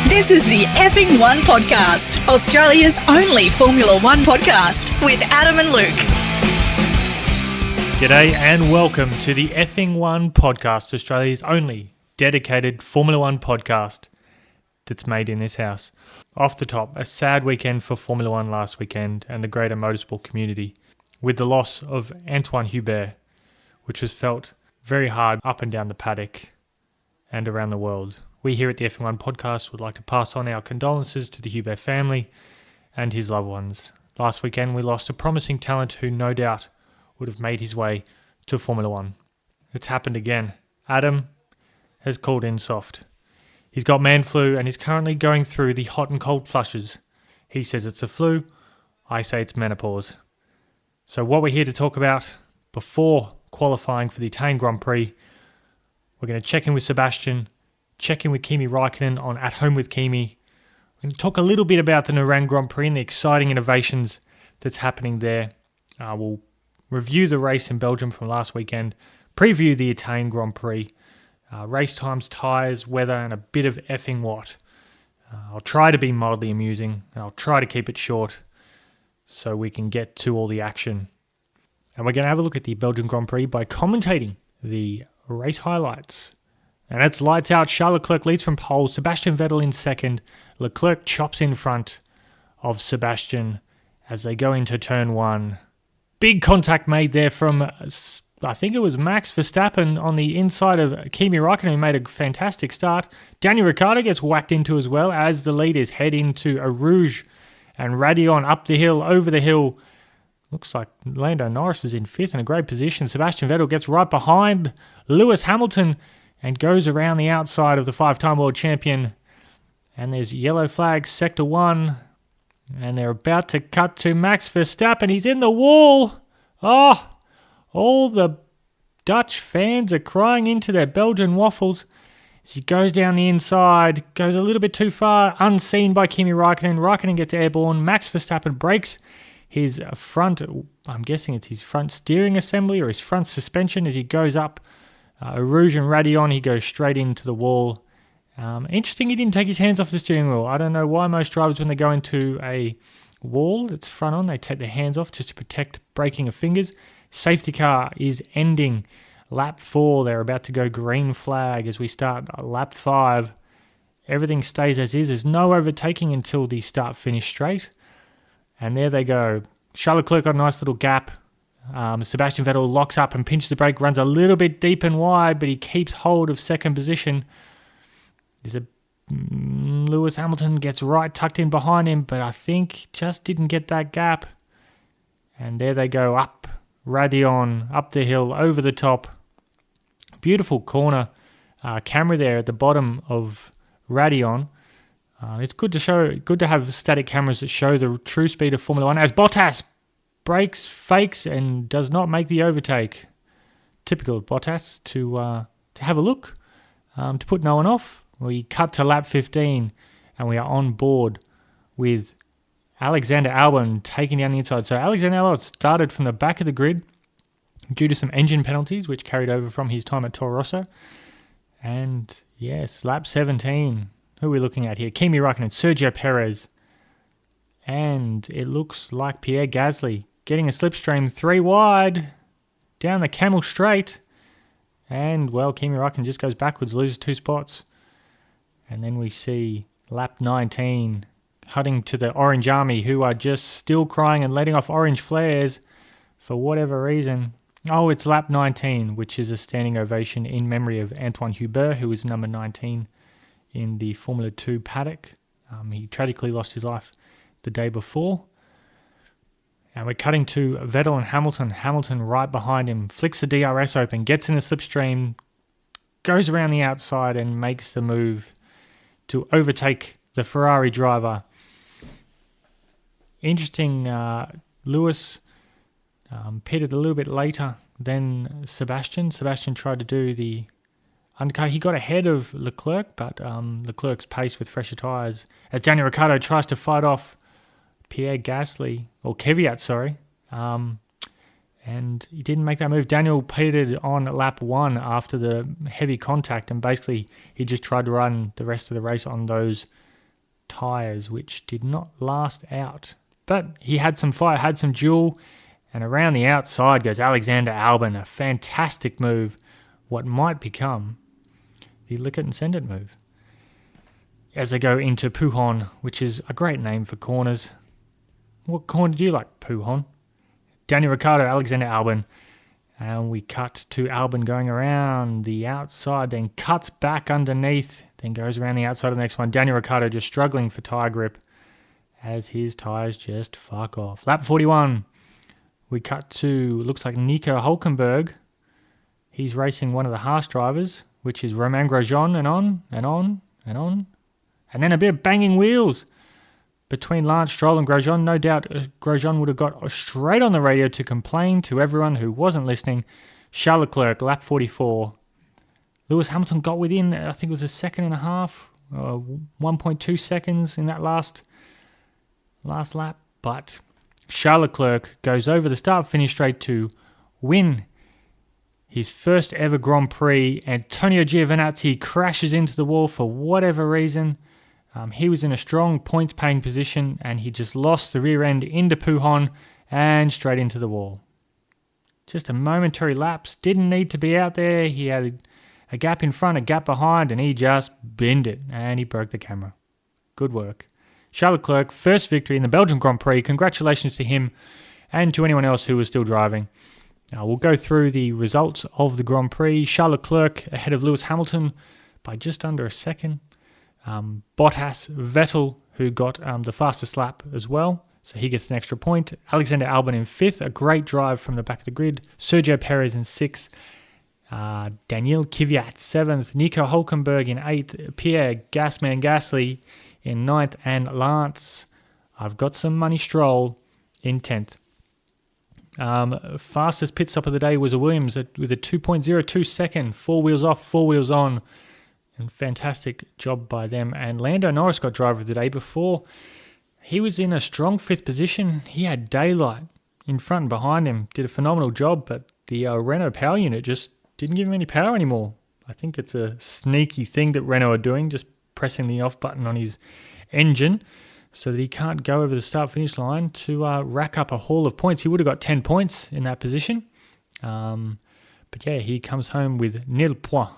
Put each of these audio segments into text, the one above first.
This is the Effing One podcast, Australia's only Formula One podcast with Adam and Luke. G'day and welcome to the Effing One podcast, Australia's only dedicated Formula One podcast that's made in this house. Off the top, a sad weekend for Formula One last weekend and the greater motorsport community, with the loss of Antoine Hubert, which was felt very hard up and down the paddock and around the world. We here at the Effing One podcast would like to pass on our condolences to the Hubert family and his loved ones. Last weekend we lost a promising talent who no doubt would have made his way to Formula One. It's happened again. Adam has called in soft. He's got man flu and is currently going through the hot and cold flushes. He says it's a flu, I say it's menopause. So what we're here to talk about before qualifying for the Italian Grand Prix, we're going to check in with Sebastian, check in with Kimi Raikkonen on At Home with Kimi. We're going to talk a little bit about the Nürburgring Grand Prix and the exciting innovations that's happening there. We'll review the race in Belgium from last weekend, preview the Italian Grand Prix, race times, tyres, weather, and a bit of effing what. I'll try to be mildly amusing, and I'll try to keep it short so we can get to all the action. And we're going to have a look at the Belgian Grand Prix by commentating the race highlights. And it's lights out. Charles Leclerc leads from pole. Sebastian Vettel in second. Leclerc chops in front of Sebastian as they go into turn one. Big contact made there from, I think it was Max Verstappen on the inside of Kimi Raikkonen, who made a fantastic start. Daniel Ricciardo gets whacked into as well as the leaders head into a Rouge and Radion up the hill, over the hill. Looks like Lando Norris is in fifth in a great position. Sebastian Vettel gets right behind Lewis Hamilton and goes around the outside of the five-time world champion. And there's yellow flag, sector one. And they're about to cut to Max Verstappen. He's in the wall. Oh, all the Dutch fans are crying into their Belgian waffles as he goes down the inside, goes a little bit too far, unseen by Kimi Raikkonen. Raikkonen gets airborne. Max Verstappen breaks his front, I'm guessing it's his front steering assembly or his front suspension as he goes up Rouge and Radion. He goes straight into the wall. Interesting, he didn't take his hands off the steering wheel. I don't know why most drivers, when they go into a wall that's front on, they take their hands off just to protect breaking of fingers. Safety car is ending lap 4. They're about to go green flag as we start lap 5. Everything stays as is. There's no overtaking until the start-finish straight. And there they go. Charles Leclerc got a nice little gap. Sebastian Vettel locks up and pinches the brake, runs a little bit deep and wide, but he keeps hold of second position. Lewis Hamilton gets right tucked in behind him, but I think just didn't get that gap. And there they go up Radion, up the hill, over the top. Beautiful corner camera there at the bottom of Radion. It's good to have static cameras that show the true speed of Formula One as Bottas brakes, fakes, and does not make the overtake. Typical of Bottas to have a look, to put no one off. We cut to lap 15 and we are on board with Alexander Albon taking down the inside. So Alexander Albon started from the back of the grid due to some engine penalties which carried over from his time at Toro Rosso. And yes, lap 17. Who are we looking at here? Kimi Raikkonen, Sergio Perez. And it looks like Pierre Gasly getting a slipstream 3 wide down the Camel Straight. And, well, Kimi Raikkonen just goes backwards, loses 2 spots. And then we see lap 19 heading to the Orange Army, who are just still crying and letting off orange flares for whatever reason. Oh, it's lap 19, which is a standing ovation in memory of Antoine Hubert, who was number 19 in the Formula 2 paddock. He tragically lost his life the day before. And we're cutting to Vettel and Hamilton. Hamilton right behind him, flicks the DRS open, gets in the slipstream, goes around the outside and makes the move to overtake the Ferrari driver. Interesting, Lewis pitted a little bit later than Sebastian. Sebastian tried to do the undercut. He got ahead of Leclerc, but Leclerc's pace with fresher tyres as Daniel Ricciardo tries to fight off Pierre Gasly, or Kvyat, sorry. And he didn't make that move. Daniel pitted on lap 1 after the heavy contact, and basically he just tried to run the rest of the race on those tyres, which did not last out. But he had some fire, had some duel, and around the outside goes Alexander Albon, a fantastic move, what might become the lick it and send it move. As they go into Pujon, which is a great name for corners. What corner do you like, Pujon? Daniel Ricciardo, Alexander Albon. And we cut to Albon going around the outside, then cuts back underneath, then goes around the outside of the next one. Daniel Ricciardo just struggling for tyre grip as his tyres just fuck off. Lap 41. We cut to, looks like Nico Hülkenberg. He's racing one of the Haas drivers, which is Romain Grosjean, and on, and on, and on. And then a bit of banging wheels between Lance Stroll and Grosjean. No doubt Grosjean would have got straight on the radio to complain to everyone who wasn't listening. Charles Leclerc, lap 44. Lewis Hamilton got within, I think it was a second and a half, 1.2 seconds in that last lap. But Charles Leclerc goes over the start-finish straight to win his first ever Grand Prix. Antonio Giovinazzi crashes into the wall for whatever reason. He was in a strong points-paying position, and he just lost the rear end into Pujon and straight into the wall. Just a momentary lapse. Didn't need to be out there. He had a gap in front, a gap behind, and he just binned it, and he broke the camera. Good work. Charles Leclerc, first victory in the Belgian Grand Prix. Congratulations to him and to anyone else who was still driving. Now, we'll go through the results of the Grand Prix. Charles Leclerc ahead of Lewis Hamilton by just under a second. Bottas, Vettel, who got the fastest lap as well, so he gets an extra point. Alexander Albon in 5th, a great drive from the back of the grid. Sergio Perez in 6th. Daniil Kvyat 7th. Nico Hülkenberg in 8th. Pierre Gasman Gasly in 9th. And Lance, I've got some money, Stroll in 10th. Fastest pit stop of the day was a Williams with a 2.02 second. 4 wheels off, 4 wheels on. And fantastic job by them. And Lando Norris got driver of the day before. He was in a strong 5th position. He had daylight in front and behind him. Did a phenomenal job, but the Renault power unit just didn't give him any power anymore. I think it's a sneaky thing that Renault are doing, just pressing the off button on his engine so that he can't go over the start-finish line to rack up a haul of points. He would have got 10 points in that position. But yeah, he comes home with nil points.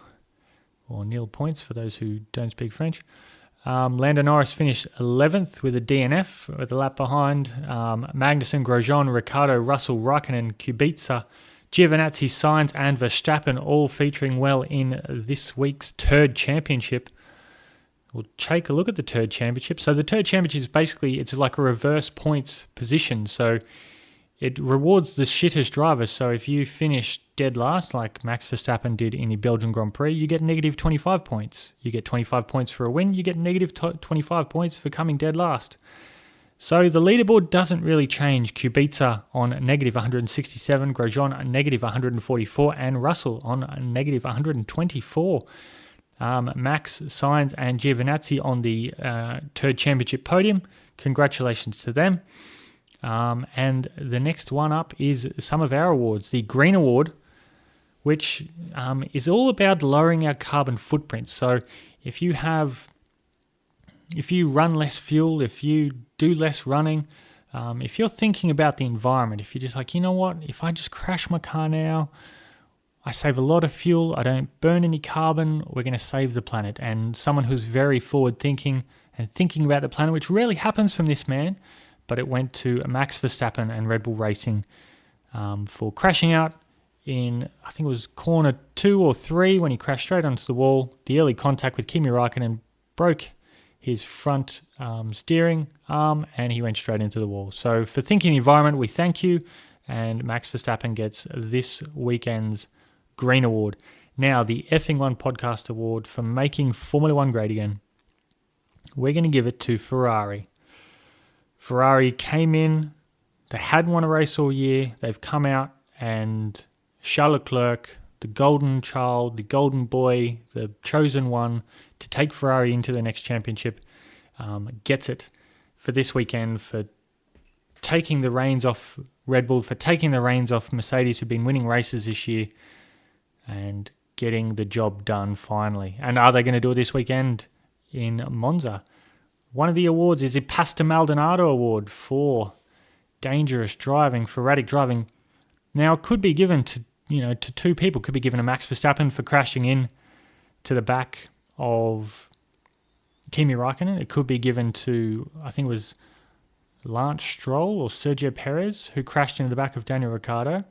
Or nil points for those who don't speak French. Lando Norris finished 11th with a DNF with a lap behind. Magnussen, Grosjean, Ricciardo, Russell, Raikkonen, Kubica, Giovinazzi, Sainz and Verstappen all featuring well in this week's Turd Championship. We'll take a look at the Turd Championship. So the Turd Championship is basically, it's like a reverse points position. So it rewards the shittest drivers. So if you finish dead last, like Max Verstappen did in the Belgian Grand Prix, you get negative 25 points. You get 25 points for a win. You get negative 25 points for coming dead last. So the leaderboard doesn't really change. Kubica on negative 167, Grosjean on negative 144, and Russell on negative 124. Max, Sainz, and Giovinazzi on the Turd Championship podium. Congratulations to them. And the next one up is some of our awards. The Green Award, which is all about lowering our carbon footprint. So if you run less fuel, if you do less running, if you're thinking about the environment, if you're just like, you know what, if I just crash my car now, I save a lot of fuel, I don't burn any carbon, we're going to save the planet. And someone who's very forward thinking and thinking about the planet, which rarely happens from this man, but it went to Max Verstappen and Red Bull Racing for crashing out in, I think it was corner 2 or 3 when he crashed straight onto the wall. The early contact with Kimi Raikkonen broke his front steering arm and he went straight into the wall. So for thinking the environment, we thank you, and Max Verstappen gets this weekend's Green Award. Now, the Effing One Podcast Award for making Formula One great again. We're going to give it to Ferrari. Ferrari came in, they hadn't won a race all year, they've come out and Charles Leclerc, the golden child, the golden boy, the chosen one to take Ferrari into the next championship, gets it for this weekend, for taking the reins off Red Bull, for taking the reins off Mercedes, who've been winning races this year, and getting the job done finally. And are they going to do it this weekend in Monza? One of the awards is the Pasta Maldonado Award for dangerous driving, for erratic driving. Now, it could be given to two people. It could be given to Max Verstappen for crashing in to the back of Kimi Raikkonen. It could be given to, I think it was Lance Stroll or Sergio Perez, who crashed into the back of Daniel Ricciardo.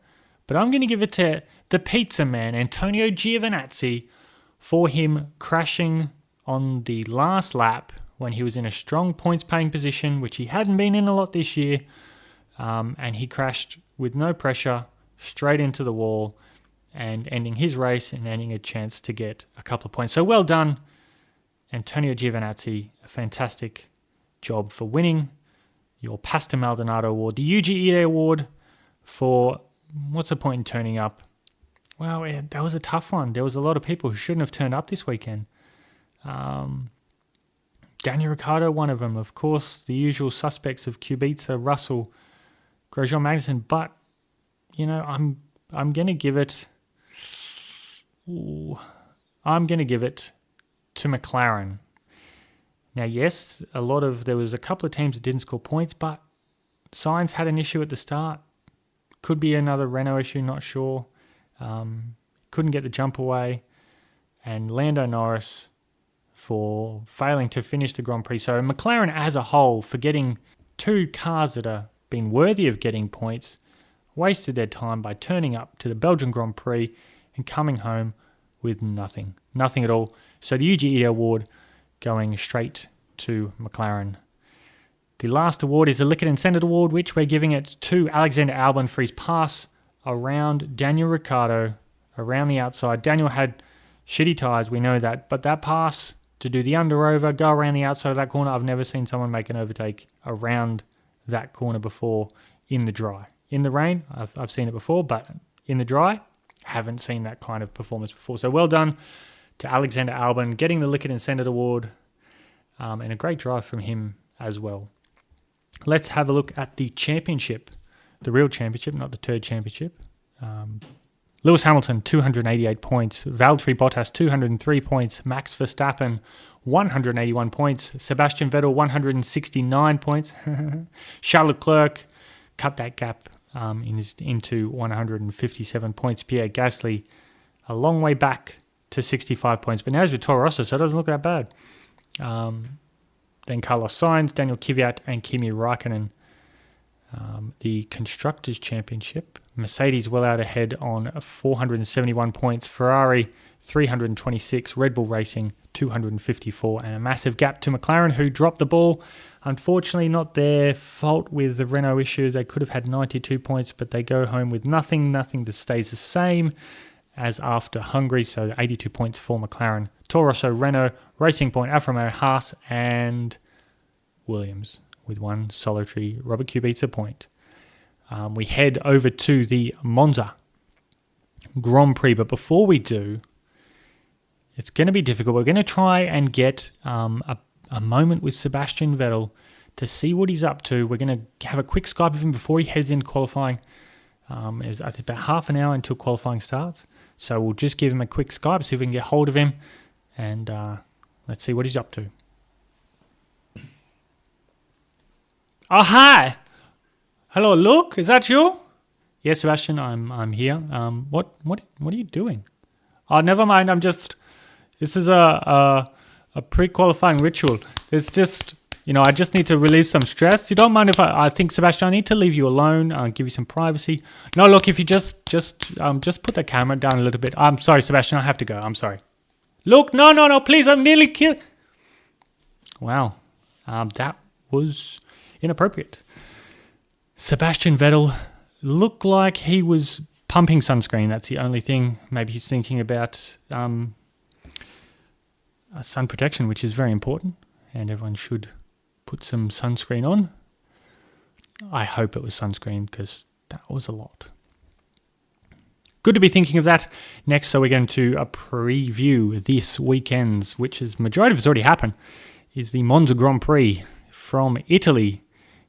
But I'm going to give it to the pizza man, Antonio Giovinazzi, for him crashing on the last lap when he was in a strong points-paying position, which he hadn't been in a lot this year. And he crashed with no pressure straight into the wall and ending his race and ending a chance to get a couple of points. So well done, Antonio Giovinazzi. A fantastic job for winning your Pasta Maldonado Award. The UGE Award for what's the point in turning up? Well, that was a tough one. There was a lot of people who shouldn't have turned up this weekend. Daniel Ricciardo, one of them. Of course, the usual suspects of Kubica, Russell, Grosjean, Magnussen. But, I'm going to give it... I'm going to give it to McLaren. Now, yes, there was a couple of teams that didn't score points, but Sainz had an issue at the start. Could be another Renault issue, not sure. Couldn't get the jump away. And Lando Norris for failing to finish the Grand Prix. So McLaren as a whole, for getting two cars that have been worthy of getting points, wasted their time by turning up to the Belgian Grand Prix and coming home with nothing. Nothing at all. So the UGE award going straight to McLaren. The last award is the Liquid Incentive Award, which we're giving it to Alexander Albon for his pass around Daniel Ricciardo, around the outside. Daniel had shitty tyres, we know that, but that pass to do the under-over, go around the outside of that corner, I've never seen someone make an overtake around that corner before in the dry. In the rain, I've seen it before, but in the dry, haven't seen that kind of performance before. So well done to Alexander Albon, getting the Liquid Incentive Award, and a great drive from him as well. Let's have a look at the championship, the real championship, not the third championship. Lewis Hamilton, 288 points. Valtteri Bottas, 203 points. Max Verstappen, 181 points. Sebastian Vettel, 169 points. Charles Leclerc cut that gap into 157 points. Pierre Gasly, a long way back to 65 points. But now he's with Toro Rosso, so it doesn't look that bad. Then Carlos Sainz, Daniel Kvyat, and Kimi Raikkonen. The Constructors' Championship, Mercedes well out ahead on 471 points, Ferrari 326, Red Bull Racing 254, and a massive gap to McLaren, who dropped the ball. Unfortunately, not their fault with the Renault issue. They could have had 92 points, but they go home with nothing that stays the same as after Hungary, so 82 points for McLaren. Toro Rosso, Renault, Racing Point, Alfa Romeo, Haas, and Williams, with one solitary Robert Kubica point. We head over to the Monza Grand Prix, but before we do, it's going to be difficult. We're going to try and get a moment with Sebastian Vettel to see what he's up to. We're going to have a quick Skype with him before he heads into qualifying. It's about half an hour until qualifying starts, so we'll just give him a quick Skype, see if we can get hold of him, and let's see what he's up to. Oh, hi. Hello, Luke. Is that you? Yes, Sebastian, I'm here. What are you doing? Oh, never mind. This is a pre-qualifying ritual. It's just, I just need to release some stress. You don't mind if I think, Sebastian, I need to leave you alone, give you some privacy. No, look, if you just put the camera down a little bit. I'm sorry, Sebastian, I have to go. I'm sorry. Look, no, please, I'm nearly killed. Wow, that was inappropriate. Sebastian Vettel looked like he was pumping sunscreen. That's the only thing. Maybe he's thinking about sun protection, which is very important, and everyone should put some sunscreen on. I hope it was sunscreen, because that was a lot. Good to be thinking of that. Next, so we're going to preview this weekend's, which is majority of it's already happened, is the Monza Grand Prix from Italy,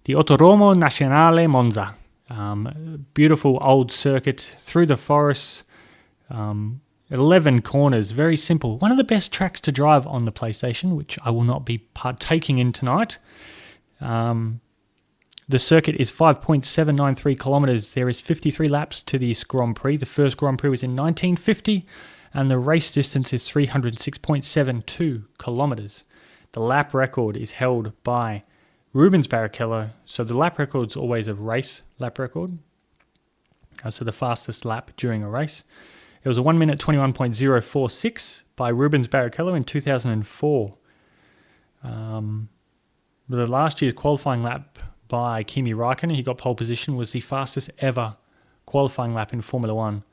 the Autodromo Nazionale Monza. Beautiful old circuit through the forests. 11 corners, very simple. One of the best tracks to drive on the PlayStation, which I will not be partaking in tonight. The circuit is 5.793 kilometres. There is 53 laps to this Grand Prix. The first Grand Prix was in 1950, and the race distance is 306.72 kilometres. The lap record is held by Rubens Barrichello. So the lap record is always a race lap record. So the fastest lap during a race. It was a 1 minute 21.046 by Rubens Barrichello in 2004. The last year's qualifying lap by Kimi Räikkönen, he got pole position, was the fastest ever qualifying lap in Formula One,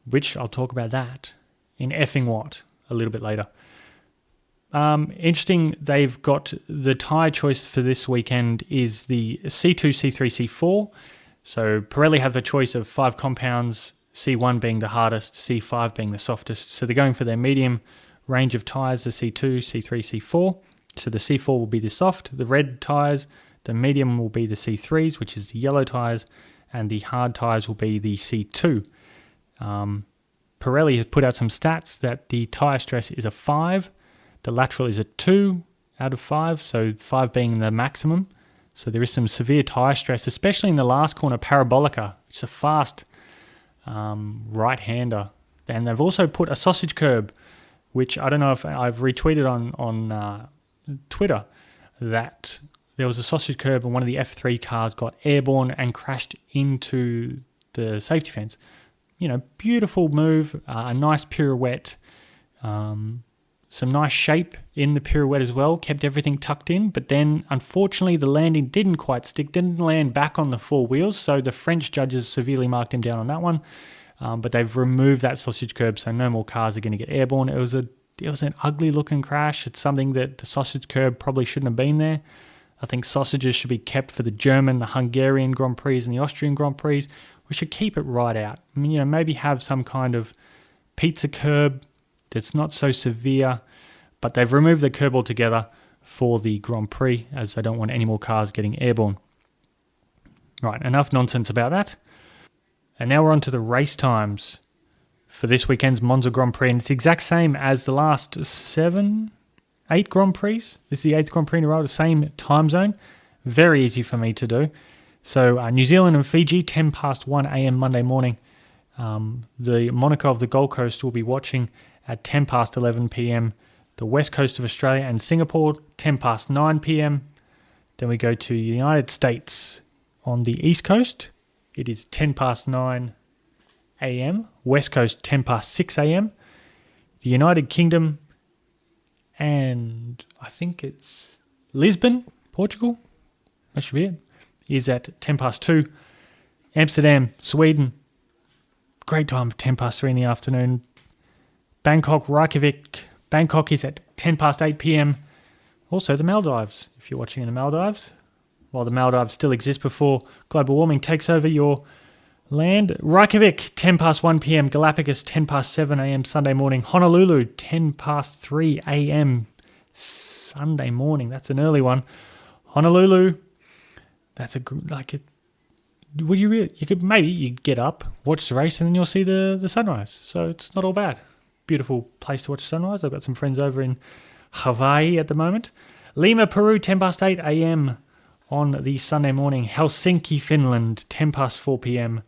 which I'll talk about that in Effing what a little bit later. Interesting, they've got the tyre choice for this weekend is the C2, C3, C4. So Pirelli have a choice of 5 compounds, C1 being the hardest, C5 being the softest. So they're going for their medium range of tyres, the C2, C3, C4. So the C4 will be the soft, the red tyres, the medium will be the C3s, which is the yellow tyres, and the hard tyres will be the C2. Pirelli has put out some stats that the tyre stress is a 5, the lateral is a 2 out of 5, so 5 being the maximum. So there is some severe tyre stress, especially in the last corner, Parabolica. It's a fast right-hander. And they've also put a sausage curb, which I don't know if I've retweeted on Twitter, that there was a sausage curb and one of the F3 cars got airborne and crashed into the safety fence. Beautiful move, a nice pirouette, some nice shape in the pirouette as well, kept everything tucked in, but then unfortunately the landing didn't quite stick, didn't land back on the 4 wheels, so the French judges severely marked him down on that one, but they've removed that sausage curb, so no more cars are going to get airborne. It was an ugly looking crash. It's something that the sausage curb probably shouldn't have been there. I think sausages should be kept for the German, the Hungarian Grand Prix and the Austrian Grand Prix. We should keep it right out. I mean, maybe have some kind of pizza curb that's not so severe, but they've removed the curb altogether for the Grand Prix as they don't want any more cars getting airborne. Right, enough nonsense about that. And now we're on to the race times for this weekend's Monza Grand Prix, and it's the exact same as the last 8 Grand Prix. This is the 8th Grand Prix in a row, the same time zone. Very easy for me to do. So New Zealand and Fiji, 10 past 1 a.m. Monday morning. The Monaco of the Gold Coast will be watching at 10 past 11 p.m. The west coast of Australia and Singapore, 10 past 9 p.m. Then we go to the United States on the east coast. It is 10 past 9 a.m. West Coast 10 past 6 a.m. The United Kingdom and I think it's Lisbon, Portugal, that should be it, is at 10 past 2. Amsterdam, Sweden, great time, 10 past 3 in the afternoon. Bangkok, Reykjavik, Bangkok is at 10 past 8 p.m. Also the Maldives, if you're watching in the Maldives, while the Maldives still exist before global warming takes over your land. Reykjavik, 10 past 1 p.m. Galapagos, 10 past 7 a.m. Sunday morning. Honolulu, 10 past 3 a.m. Sunday morning. That's an early one. Honolulu, that's would you really, you get up, watch the race, and then you'll see the sunrise. So it's not all bad. Beautiful place to watch sunrise. I've got some friends over in Hawaii at the moment. Lima, Peru, 10 past 8 a.m. on the Sunday morning. Helsinki, Finland, 10 past 4 p.m.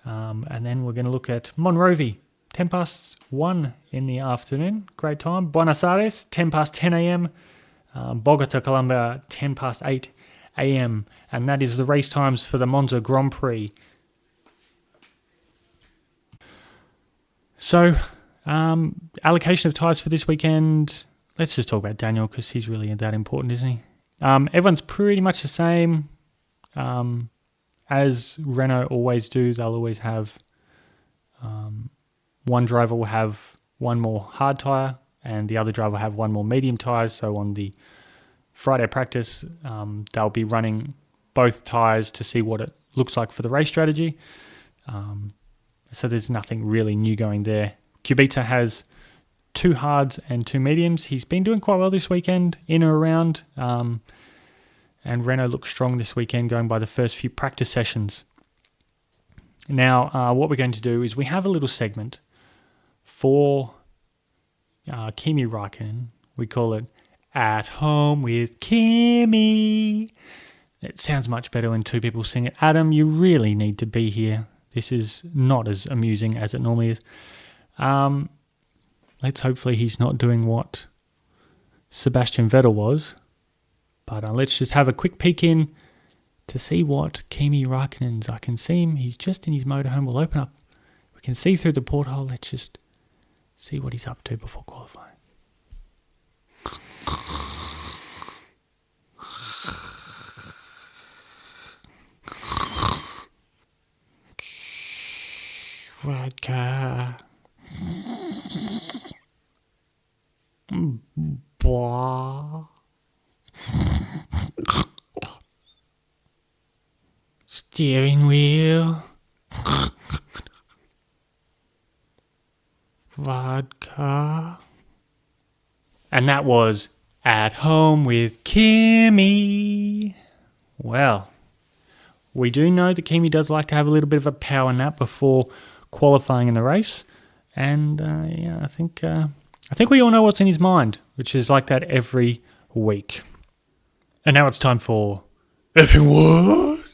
And then we're going to look at Monrovia, 10 past 1 in the afternoon. Great time. Buenos Aires, 10 past 10 a.m. Bogota, Colombia, 10 past 8 a.m. And that is the race times for the Monza Grand Prix. So, allocation of tyres for this weekend. Let's just talk about Daniel because he's really that important, isn't he? Everyone's pretty much the same. As Renault always do, they'll always have one driver will have one more hard tyre and the other driver will have one more medium tyres. So on the Friday practice, they'll be running both tyres to see what it looks like for the race strategy. So there's nothing really new going there. Kubica has 2 hards and 2 mediums. He's been doing quite well this weekend, in or around. And Renault looks strong this weekend, going by the first few practice sessions. Now, what we're going to do is we have a little segment for Kimi Räikkönen. We call it At Home with Kimi. It sounds much better when two people sing it. Adam, you really need to be here. This is not as amusing as it normally is. Let's hopefully he's not doing what Sebastian Vettel was. But let's just have a quick peek in to see what Kimi Räikkönen's. I can see him. He's just in his motorhome. We'll open up. We can see through the porthole. Let's just see what he's up to before qualifying. Vodka. Blah. Steering wheel. Vodka. And that was At Home with Kimi. Well, we do know that Kimi does like to have a little bit of a power nap before qualifying in the race. And I think we all know what's in his mind, which is like that every week. And now it's time for Effing What?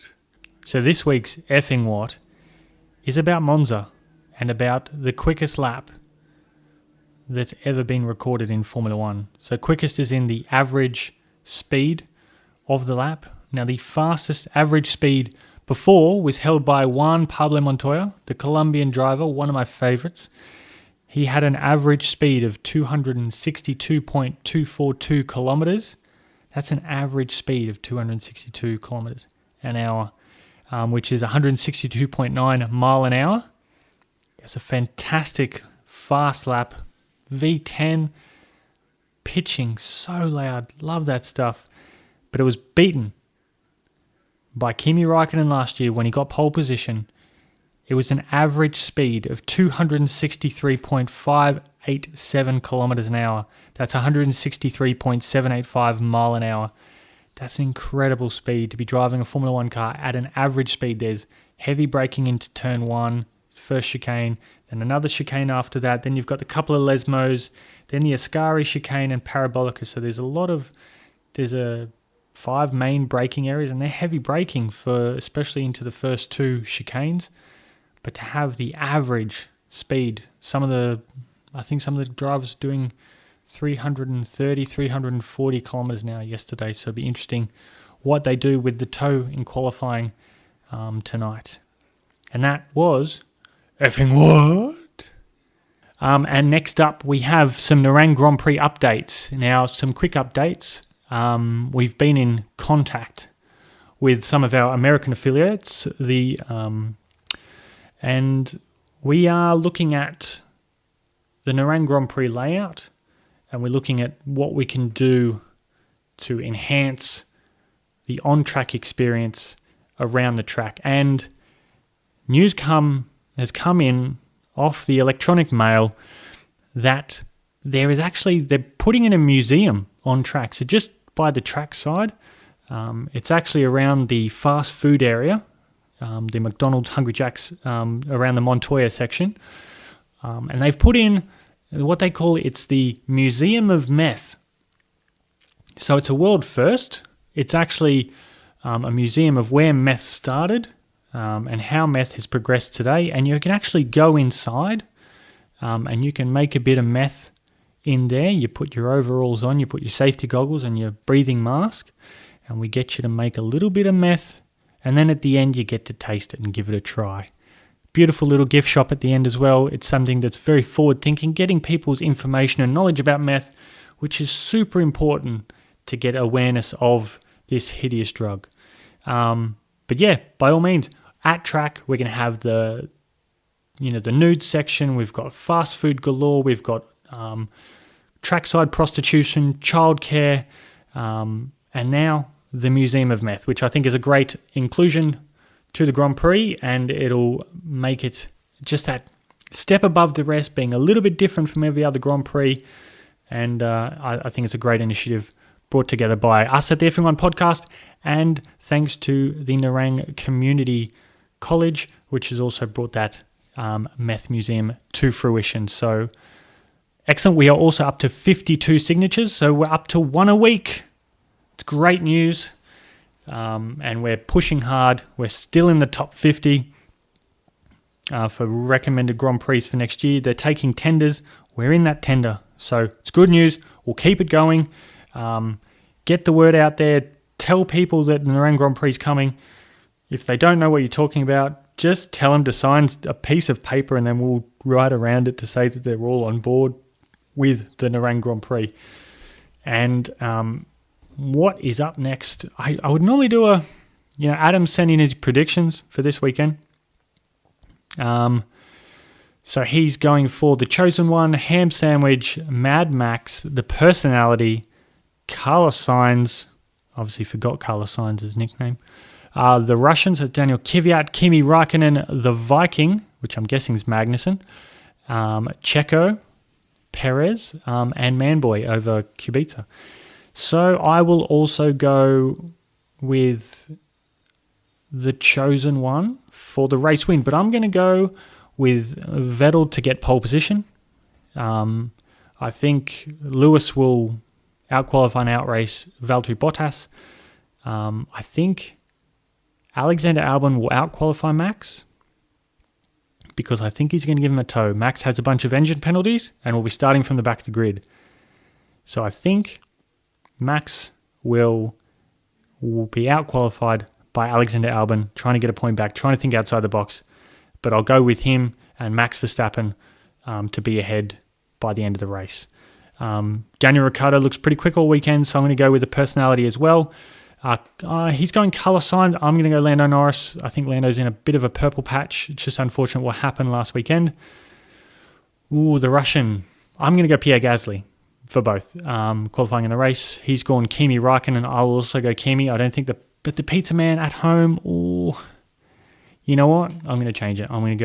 So this week's Effing What is about Monza and about the quickest lap that's ever been recorded in Formula One. So quickest is in the average speed of the lap. Now the fastest average speed before was held by Juan Pablo Montoya, the Colombian driver, one of my favourites. He had an average speed of 262.242 kilometres. That's an average speed of 262 kilometres an hour, which is 162.9 mile an hour. It's a fantastic fast lap. V10, pitching so loud. Love that stuff. But it was beaten by Kimi Räikkönen last year when he got pole position. It was an average speed of 263.587 kilometers an hour. That's 163.785 mile an hour. That's an incredible speed to be driving a Formula One car at an average speed. There's heavy braking into turn one, first chicane, then another chicane after that. Then you've got the couple of Lesmos, then the Ascari chicane and Parabolica. So there's a 5 main braking areas, and they're heavy braking for especially into the first 2 chicanes. But to have the average speed, some of the drivers doing 330, 340 kilometers an hour yesterday. So it'll be interesting what they do with the tow in qualifying tonight. And that was Effing What? And next up, we have some Nürburgring Grand Prix updates. Now, some quick updates. We've been in contact with some of our American affiliates, and we are looking at the Nürburgring Grand Prix layout, and we're looking at what we can do to enhance the on-track experience around the track. And news has come in off the electronic mail that they're putting in a museum on track. So just by the track side, it's actually around the fast food area, the McDonald's, Hungry Jack's, around the Montoya section. And they've put in what they call it's the Museum of Meth. So it's a world first. It's actually a museum of where meth started and how meth has progressed today. And you can actually go inside and you can make a bit of meth in there. You put your overalls on, you put your safety goggles and your breathing mask, and we get you to make a little bit of meth. And then at the end, you get to taste it and give it a try. Beautiful little gift shop at the end as well. It's something that's very forward-thinking, getting people's information and knowledge about meth, which is super important to get awareness of this hideous drug. But yeah, by all means, at track, we're going to have the nude section. We've got fast food galore. We've got trackside prostitution, childcare, and now the Museum of Meth, which I think is a great inclusion to the Grand Prix, and it'll make it just that step above the rest, being a little bit different from every other Grand Prix. And I think it's a great initiative brought together by us at the Effing One podcast, and thanks to the Nürburgring Community College which has also brought that meth museum to fruition. So excellent. We are also up to 52 signatures, so we're up to one a week. It's great news. And we're pushing hard. We're still in the top 50 for recommended Grand Prix for next year. They're taking tenders. We're in that tender. So it's good news. We'll keep it going. Get the word out there. Tell people that the Narang Grand Prix is coming. If they don't know what you're talking about, just tell them to sign a piece of paper and then we'll write around it to say that they're all on board with the Narang Grand Prix. And what is up next? I would normally do Adam sending his predictions for this weekend. So he's going for the Chosen One, Ham Sandwich, Mad Max, the Personality, Carlos Sainz. Obviously forgot Carlos Sainz's nickname. The Russians, Daniel Kvyat, Kimi Raikkonen, the Viking, which I'm guessing is Magnussen, Checo, Perez, and Manboy over Kubica. So I will also go with the Chosen One for the race win, but I'm going to go with Vettel to get pole position. I think Lewis will outqualify and outrace Valtteri Bottas. I think Alexander Albon will outqualify Max because I think he's going to give him a tow. Max has a bunch of engine penalties and will be starting from the back of the grid. So I think Max will be outqualified by Alexander Albon, trying to get a point back, trying to think outside the box. But I'll go with him and Max Verstappen to be ahead by the end of the race. Daniel Ricciardo looks pretty quick all weekend, so I'm going to go with the Personality as well. He's going Carlos Sainz. I'm going to go Lando Norris. I think Lando's in a bit of a purple patch. It's just unfortunate what happened last weekend. Ooh, the Russian. I'm going to go Pierre Gasly for both. Qualifying in the race. He's gone Kimi Raikkonen. I'll also go Kimi. I don't think but the Pizza Man at home, ooh. You know what? I'm going to change it. We're going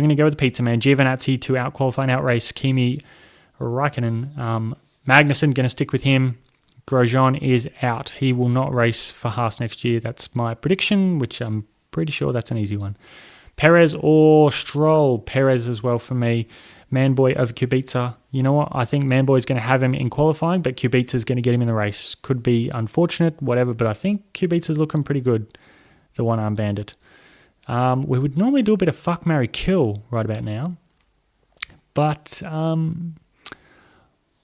to go with the Pizza Man. Giovinazzi to outqualify and outrace Kimi Raikkonen. Magnussen, going to stick with him. Grosjean is out. He will not race for Haas next year. That's my prediction, which I'm pretty sure that's an easy one. Perez or Stroll. Perez as well for me. Manboy over Kubica. You know what? I think Manboy is going to have him in qualifying, but Kubica is going to get him in the race. Could be unfortunate, whatever, but I think Kubica is looking pretty good, the one-arm bandit. We would normally do a bit of fuck, marry, kill right about now, but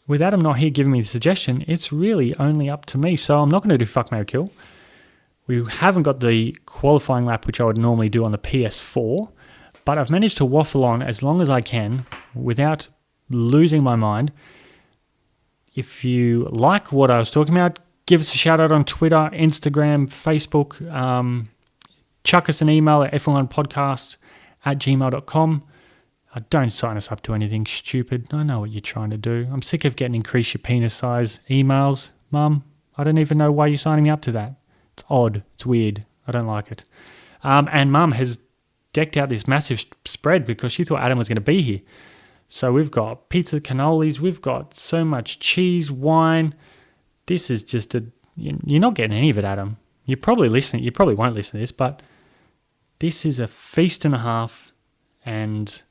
with Adam not here giving me the suggestion, it's really only up to me, so I'm not going to do fuck, marry, kill. We haven't got the qualifying lap, which I would normally do on the PS4, but I've managed to waffle on as long as I can without losing my mind. If you like what I was talking about, give us a shout out on Twitter, Instagram, Facebook. Chuck us an email at f1podcast@gmail.com. Don't sign us up to anything stupid. I know what you're trying to do. I'm sick of getting increase your penis size emails. Mum, I don't even know why you're signing me up to that. It's odd. It's weird. I don't like it. And Mum has decked out this massive spread because she thought Adam was going to be here. So we've got pizza cannolis. We've got so much cheese, wine. This is just you're not getting any of it, Adam. You're probably listening. You probably won't listen to this, but this is a feast and a half. And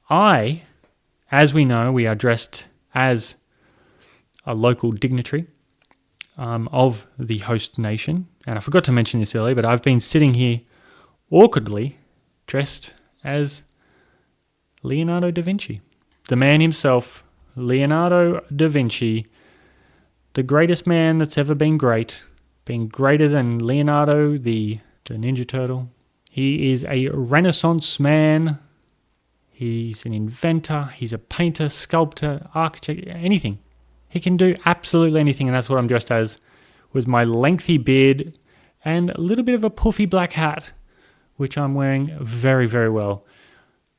as we know, we are dressed as a local dignitary of the host nation. And I forgot to mention this earlier, but I've been sitting here awkwardly dressed as Leonardo da Vinci. The man himself, Leonardo da Vinci, the greatest man that's ever been great, being greater than Leonardo, the Ninja Turtle. He is a Renaissance man. He's an inventor. He's a painter, sculptor, architect, anything. He can do absolutely anything, and that's what I'm dressed as, with my lengthy beard and a little bit of a puffy black hat, which I'm wearing very, very well.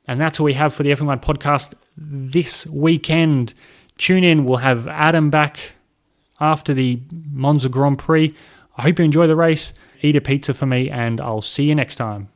And that's what we have for the Effing podcast this weekend. Tune in. We'll have Adam back after the Monza Grand Prix. I hope you enjoy the race. Eat a pizza for me, and I'll see you next time.